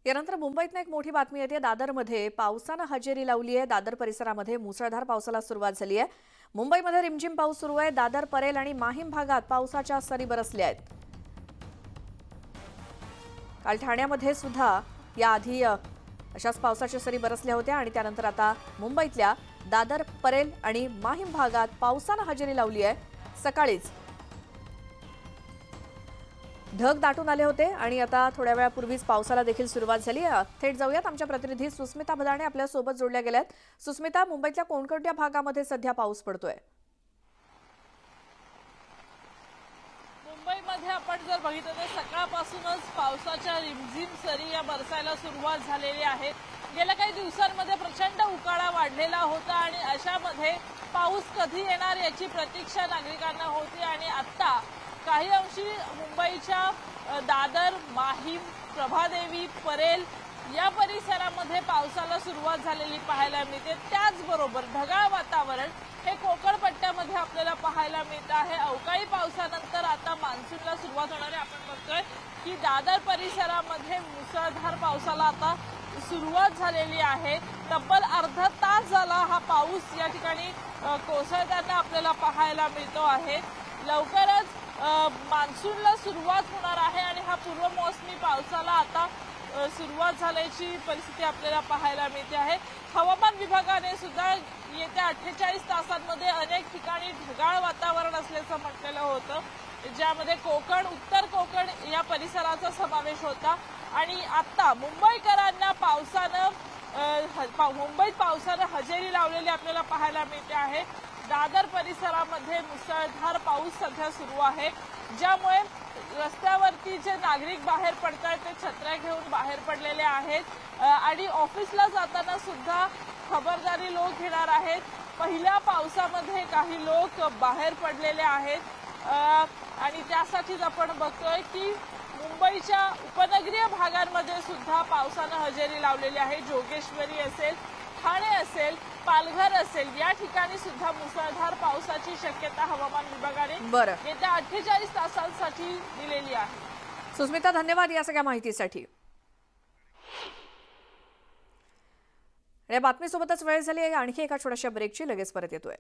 यानंतर मुंबईतनं एक मोठी बातमी येते। दादरमध्ये पावसानं हजेरी लावली आहे। दादर परिसरामध्ये मुसळधार पावसाला सुरुवात झाली आहे। मुंबईमध्ये रिमझिम पाऊस सुरू आहे। दादर, परेल आणि माहीम भागात पावसाच्या सरी बरसल्या आहेत। काल ठाण्यामध्ये सुद्धा याआधी अशाच पावसाच्या सरी बरसल्या होत्या आणि त्यानंतर आता मुंबईतल्या दादर, परेल आणि माहीम भागात पावसानं हजेरी लावली आहे। सकाळीच ढग दाटून आले होते आणि आता थोड्या वेळापूर्वीच पावसाला देखील सुरुवात झाली आहे। थेट जाऊयात, आमच्या प्रतिनिधी सुस्मिता भदाणे आपल्या सोबत जोडल्या गेल्यात। सुस्मिता, मुंबईतल्या कोणकोणत्या भागामध्ये सध्या पाऊस पडतोय? मुंबईमध्ये आपण जर बघितलं तर सकाळपासूनच पावसाच्या रिमझिम सरी या बरसायला सुरुवात झालेली आहे। गेल्या काही दिवसांमध्ये प्रचंड उकाडा वाढलेला होता आणि अशामध्ये पाऊस कधी येणार याची प्रतीक्षा नागरिकांना होती आणि आता काही अंशी मुंबईच्या दादर, माहीम, प्रभादेवी, परेल या परिसरामध्ये पावसाला सुरुवात झालेली पाहायला मिळते। त्याचबरोबर ढगाळ वातावरण हे कोकण पट्ट्यामध्ये आपल्याला पाहायला मिळत आहे। अवकाळी पावसानंतर आता मान्सूनला सुरुवात होणार आहे। आपण बघतोय की दादर परिसरामध्ये मुसळधार पावसाला आता सुरुवात झालेली आहे। तब्बल अर्धा तास झाला हा पाऊस या ठिकाणी कोसळताना आपल्याला पाहायला मिळतो आहे। लवकरच मान्सूनला सुरुवात होणार आहे आणि हा पूर्वमोसमी पावसाला आता सुरुवात झाल्याची परिस्थिती आपल्याला पाहायला मिळते आहे। हवामान विभागाने सुद्धा येत्या 48 तासांमध्ये अनेक ठिकाणी ढगाळ वातावरण असल्याचं म्हटलेलं होतं, ज्यामध्ये कोकण, उत्तर कोकण या परिसराचा समावेश होता आणि आता मुंबईकरांना मुंबईत पावसानं हजेरी लावलेली आपल्याला पाहायला मिळते आहे। दादर परिसरामध्ये मुसळधार पाऊस सध्या सुरू आहे, ज्यामुळे रस्त्यावरती जे नागरिक बाहेर पडतात ते छत्र्या घेऊन बाहेर पडलेले आहेत आणि ऑफिसला जाताना सुद्धा खबरदारी लोक घेणार आहेत। पहिल्या पावसामध्ये काही लोक बाहेर पडलेले आहेत आणि त्यासाठीच आपण बघतोय की मुंबईच्या उपनगरीय भागांमध्ये सुद्धा पावसानं हजेरी लावलेली आहे। जोगेश्वरी असेल, ठाणे असेल, पालघर असेल या ठिकाणी सुद्धा मुसळधार पावसाची शक्यता हवामान विभागाने येत्या 48 तासांसाठी दिलेली आहे। सुस्मिता, धन्यवाद या सगळ्या माहितीसाठी। या बातमीसोबतच वेळ झाली आहे आणखी एका छोट्याशा ब्रेकची, लगेच परत येतोय।